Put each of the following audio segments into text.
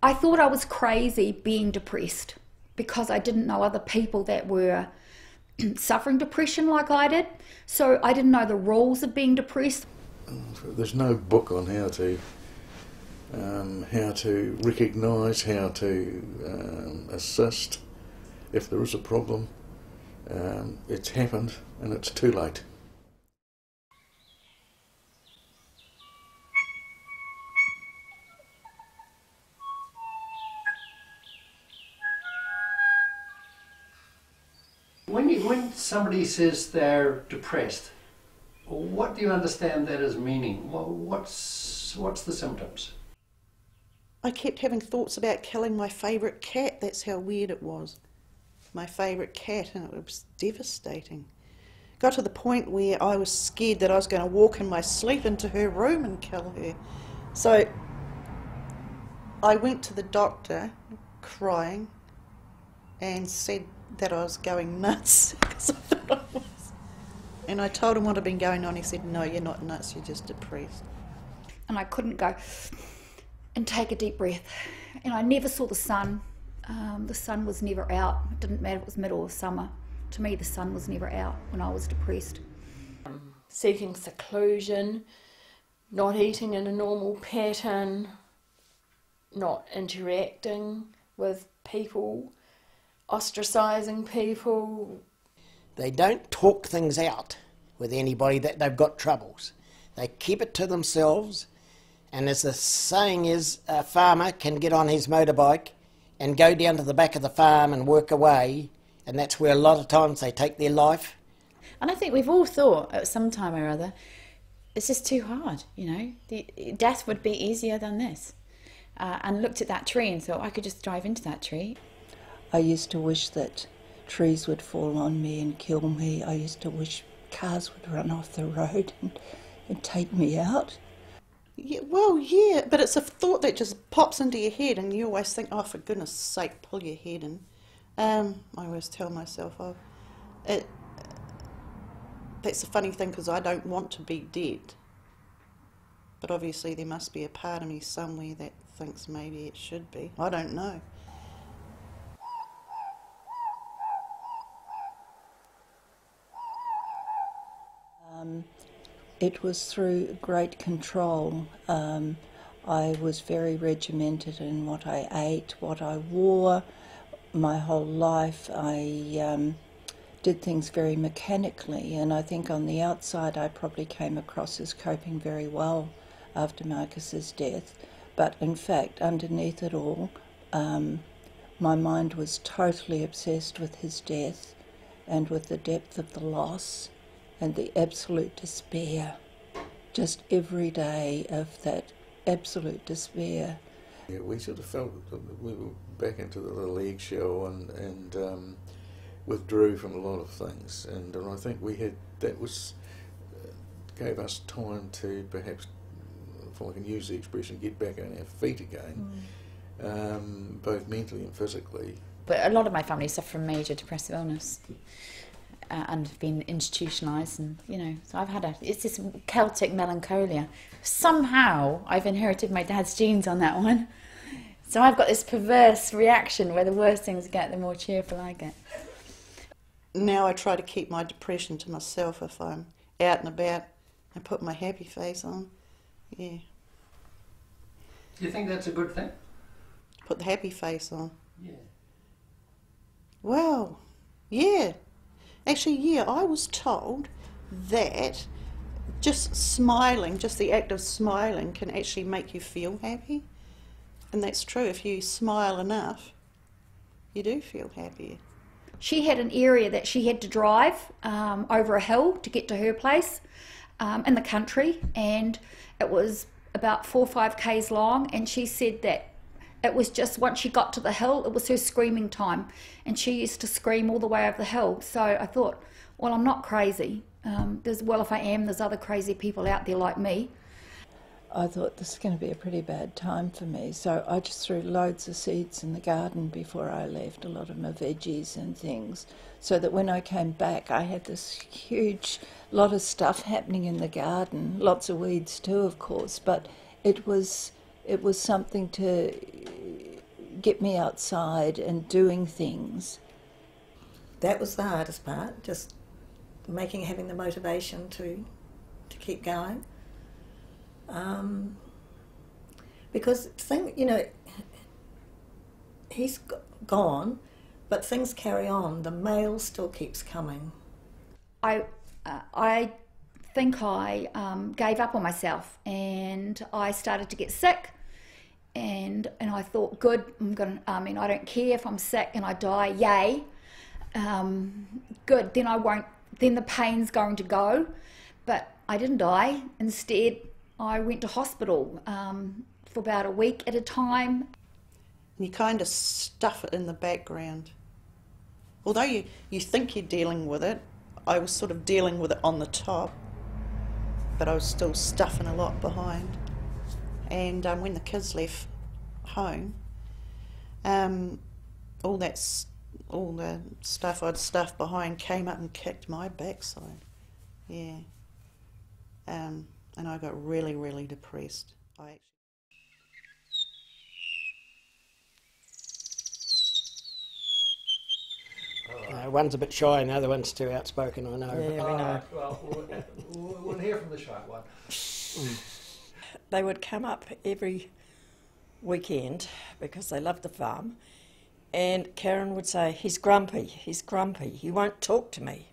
I thought I was crazy being depressed because I didn't know other people that were suffering depression like I did. So I didn't know the rules of being depressed. There's no book on how to recognise, how to assist if there is a problem. It's happened and it's too late. When somebody says they're depressed, what do you understand that as meaning? What's the symptoms? I kept having thoughts about killing my favourite cat. That's how weird it was. My favourite cat, and it was devastating. Got to the point where I was scared that I was going to walk in my sleep into her room and kill her. So I went to the doctor crying and said that I was going nuts because I thought I was. And I told him what had been going on. He said, no, you're not nuts, you're just depressed. And I couldn't go and take a deep breath. And I never saw the sun. The sun was never out. It didn't matter if it was middle or summer. To me, the sun was never out when I was depressed. Seeking seclusion, not eating in a normal pattern, not interacting with people, ostracising people. They don't talk things out with anybody that they've got troubles. They keep it to themselves, and as the saying is, a farmer can get on his motorbike and go down to the back of the farm and work away, and that's where a lot of times they take their life. And I think we've all thought at some time or other, it's just too hard, you know. Death would be easier than this. And looked at that tree and thought, I could just drive into that tree. I used to wish that trees would fall on me and kill me. I used to wish cars would run off the road and take me out. Yeah, well, yeah, but it's a thought that just pops into your head and you always think, oh, for goodness sake, pull your head in. I always tell myself, that's a funny thing because I don't want to be dead. But obviously there must be a part of me somewhere that thinks maybe it should be. I don't know. It was through great control. I was very regimented in what I ate, what I wore. My whole life I did things very mechanically, and I think on the outside I probably came across as coping very well after Marcus's death. But in fact, underneath it all, my mind was totally obsessed with his death and with the depth of the loss and the absolute despair, just every day of that absolute despair. Yeah, we sort of felt that we were back into the little eggshell and withdrew from a lot of things, and I think gave us time to perhaps, if I can use the expression, get back on our feet again, both mentally and physically. But a lot of my family suffer from major depressive illness. And have been institutionalised, and you know, so it's this Celtic melancholia. Somehow I've inherited my dad's genes on that one, so I've got this perverse reaction where the worse things get, the more cheerful I get. Now I try to keep my depression to myself if I'm out and about and put my happy face on. Yeah. Do you think that's a good thing? Put the happy face on. Yeah. Well, yeah. Actually, yeah, I was told that just smiling, just the act of smiling can actually make you feel happy. And that's true. If you smile enough, you do feel happier. She had an area that she had to drive over a hill to get to her place in the country, and it was about 4 or 5 k's long, and she said that it was just once she got to the hill, it was her screaming time, and she used to scream all the way over the hill. So I thought, well, I'm not crazy. If I am, there's other crazy people out there like me. I thought this is going to be a pretty bad time for me, so I just threw loads of seeds in the garden before I left, a lot of my veggies and things, so that when I came back I had this huge lot of stuff happening in the garden, lots of weeds too, of course, but it was something to get me outside and doing things. That was the hardest part, just having the motivation to keep going. Because he's gone, but things carry on. The mail still keeps coming. I think I gave up on myself, and I started to get sick. And I thought, good, I don't care if I'm sick and I die, yay. Good, then the pain's going to go. But I didn't die. Instead, I went to hospital for about a week at a time. You kind of stuff it in the background. Although you think you're dealing with it, I was sort of dealing with it on the top, but I was still stuffing a lot behind. And when the kids left home, all the stuff I'd stuffed behind came up and kicked my backside. Yeah. And I got really, really depressed. One's a bit shy and the other one's too outspoken, I know. Yeah, we know. Well, we'll hear from the shy one. They would come up every weekend because they loved the farm, and Karen would say, he's grumpy, he won't talk to me.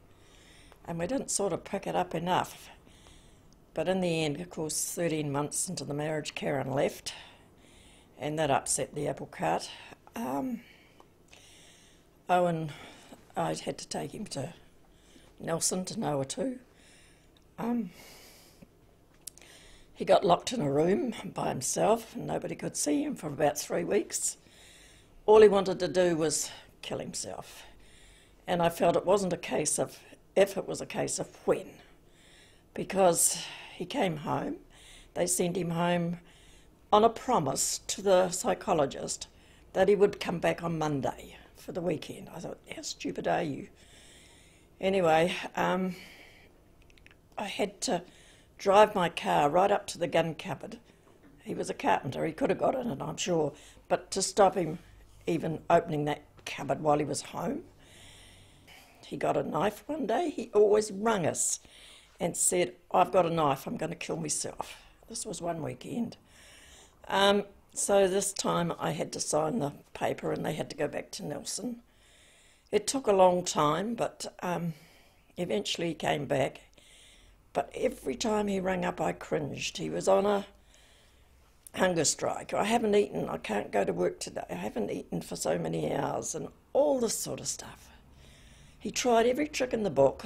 And we didn't sort of pick it up enough. But in the end, of course, 13 months into the marriage, Karen left, and that upset the apple cart. Owen, I had to take him to Nelson, to Noah too. He got locked in a room by himself and nobody could see him for about 3 weeks. All he wanted to do was kill himself. And I felt it wasn't a case of if, it was a case of when. Because he came home, they sent him home on a promise to the psychologist that he would come back on Monday for the weekend. I thought, how stupid are you? Anyway, I had to drive my car right up to the gun cupboard. He was a carpenter, he could have got in it, I'm sure, but to stop him even opening that cupboard while he was home. He got a knife one day. He always rang us and said, I've got a knife, I'm going to kill myself. This was one weekend. So this time I had to sign the paper and they had to go back to Nelson. It took a long time, but eventually he came back. But every time he rang up I cringed. He was on a hunger strike. I haven't eaten, I can't go to work today, I haven't eaten for so many hours, and all this sort of stuff. He tried every trick in the book.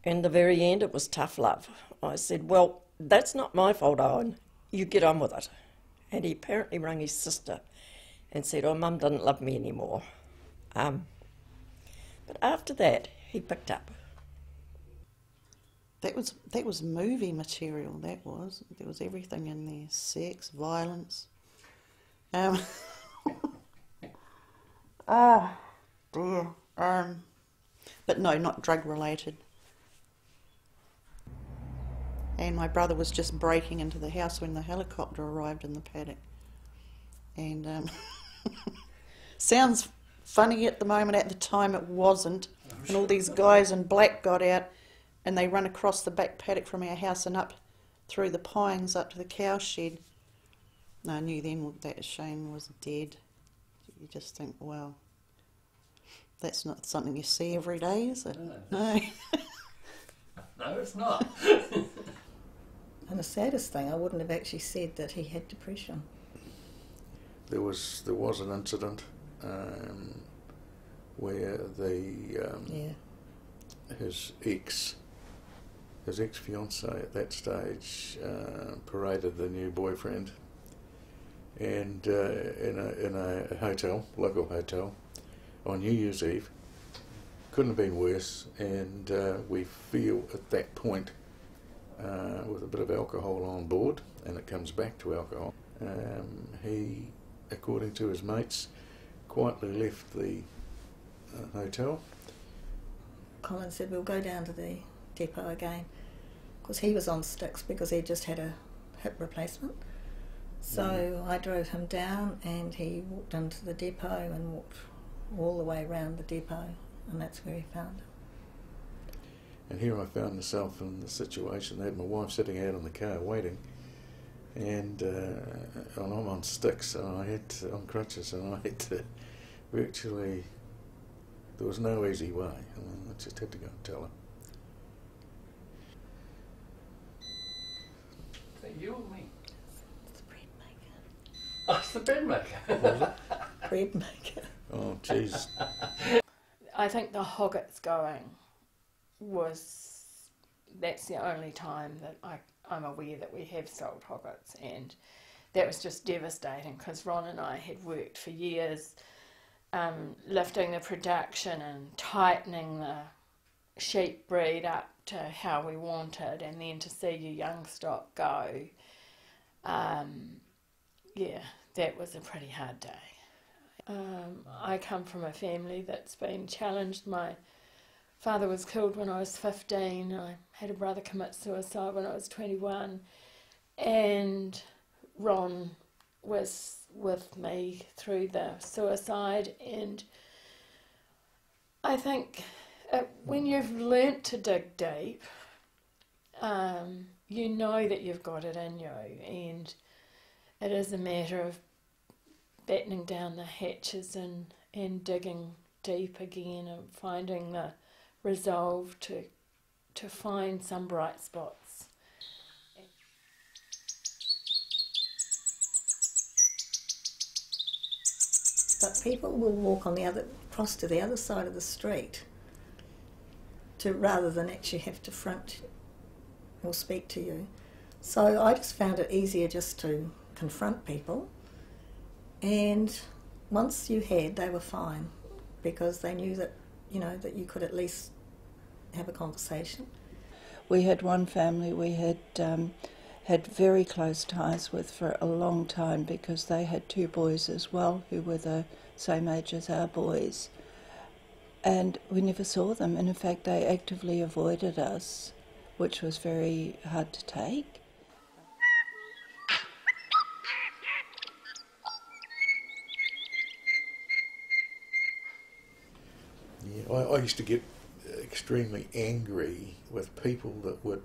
In the very end it was tough love. I said, well, that's not my fault, Owen. You get on with it. And he apparently rang his sister and said, oh, Mum doesn't love me anymore. But after that, he picked up. That was movie material, that was. There was everything in there. Sex, violence. Dear. But no, not drug related. And my brother was just breaking into the house when the helicopter arrived in the paddock. And sounds funny at the moment, at the time it wasn't. And all these guys in black got out and they run across the back paddock from our house and up through the pines up to the cow shed. And I knew then that Shane was dead. You just think, well, that's not something you see every day, is it? No. No, it's not. And the saddest thing, I wouldn't have actually said that he had depression. There was an incident where his ex-fiancée at that stage paraded the new boyfriend, and in a hotel, local hotel, on New Year's Eve. Couldn't have been worse, and we feel at that point, with a bit of alcohol on board, and it comes back to alcohol, he, according to his mates, quietly left the hotel. Colin said, we'll go down to the depot again, because he was on sticks because he just had a hip replacement. So I drove him down and he walked into the depot and walked all the way around the depot, and that's where he found him. And here I found myself in the situation. I had my wife sitting out in the car waiting, and I'm on sticks, and on crutches, and I had to virtually, there was no easy way. I just had to go and tell her. Is that you or me? It's the bread maker. Oh, it's the bread maker. What was it? Bread maker. Oh, jeez. I think the Hoggets going that's the only time that I'm aware that we have sold Hoggets, and that was just devastating because Ron and I had worked for years lifting the production and tightening the sheep breed up to how we wanted, and then to see your young stock go, yeah, that was a pretty hard day. I come from a family that's been challenged. My father was killed when I was 15. I had a brother commit suicide when I was 21, and Ron was with me through the suicide. And I think when you've learnt to dig deep, you know that you've got it in you, and it is a matter of battening down the hatches and digging deep again and finding the resolve to find some bright spots. But people will walk across to the other side of the street rather than actually have to front or speak to you. So I just found it easier just to confront people, and once you had, they were fine because they knew that, you know, that you could at least have a conversation. We had one family we had very close ties with for a long time because they had two boys as well who were the same age as our boys, and we never saw them, and in fact they actively avoided us, which was very hard to take. Yeah, I used to get extremely angry with people that would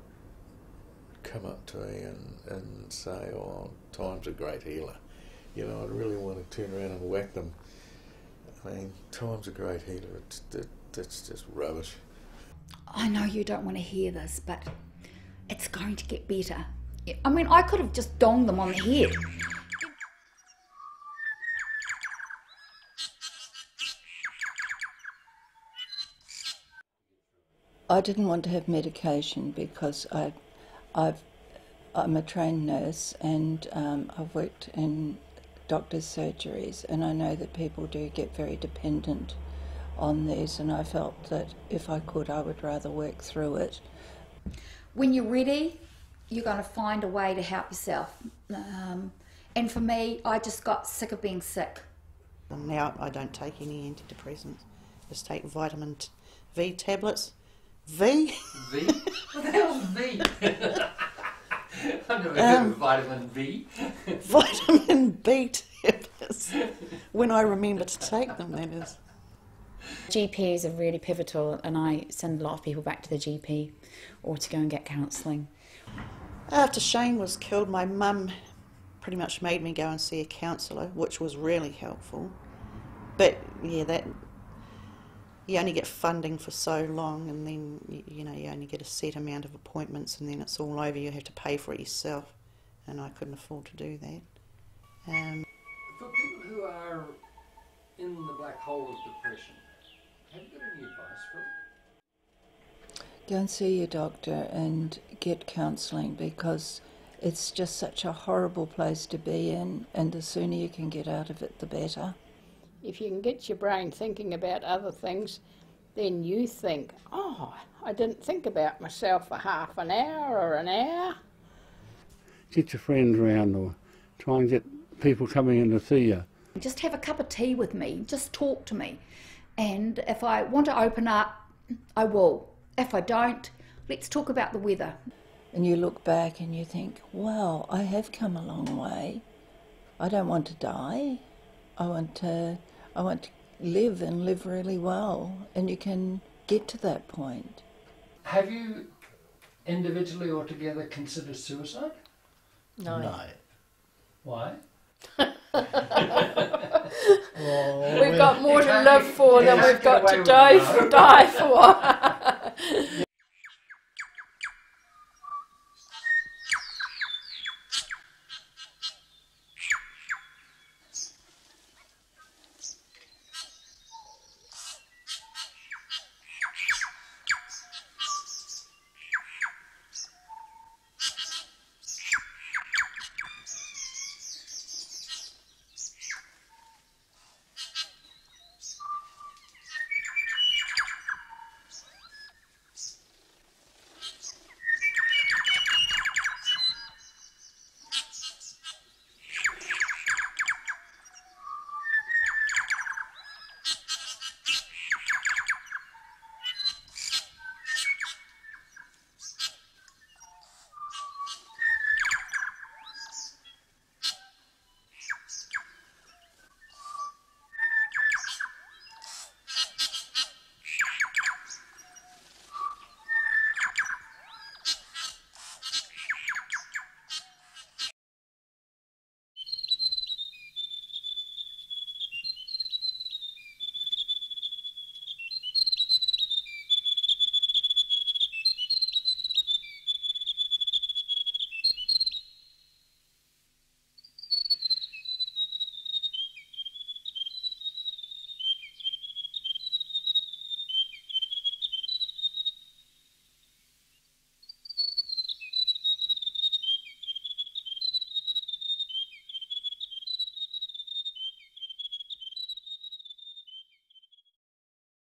come up to me and say, oh, time's a great healer. You know, I'd really want to turn around and whack them. I mean, time's a great healer. That's just rubbish. I know you don't want to hear this, but it's going to get better. I mean, I could have just donged them on the head. I didn't want to have medication because I'm a trained nurse, and I've worked in doctors' surgeries, and I know that people do get very dependent on these, and I felt that if I could, I would rather work through it. When you're ready, you're going to find a way to help yourself. And for me, I just got sick of being sick. Now I don't take any antidepressants. Just take vitamin V tablets. V? V? What the hell's V? I've never heard of vitamin V. Vitamin B tablets. When I remember to take them, that is. GPs are really pivotal, and I send a lot of people back to the GP or to go and get counselling. After Shane was killed, my mum pretty much made me go and see a counsellor, which was really helpful. But yeah, that you only get funding for so long, and then you know, you only get a set amount of appointments, and then it's all over. You have to pay for it yourself, and I couldn't afford to do that. For people who are in the black hole of depression, have you got any advice for them? Go and see your doctor and get counselling, because it's just such a horrible place to be in, and the sooner you can get out of it, the better. If you can get your brain thinking about other things, then you think, oh, I didn't think about myself for half an hour or an hour. Get your friends around, or try and get people coming in to see you. Just have a cup of tea with me, just talk to me. And if I want to open up, I will. If I don't, let's talk about the weather. And you look back and you think, wow, I have come a long way. I don't want to die. I want to live and live really well, and you can get to that point. Have you individually or together considered suicide? No. Why? We've got more to live for than we've got to die for.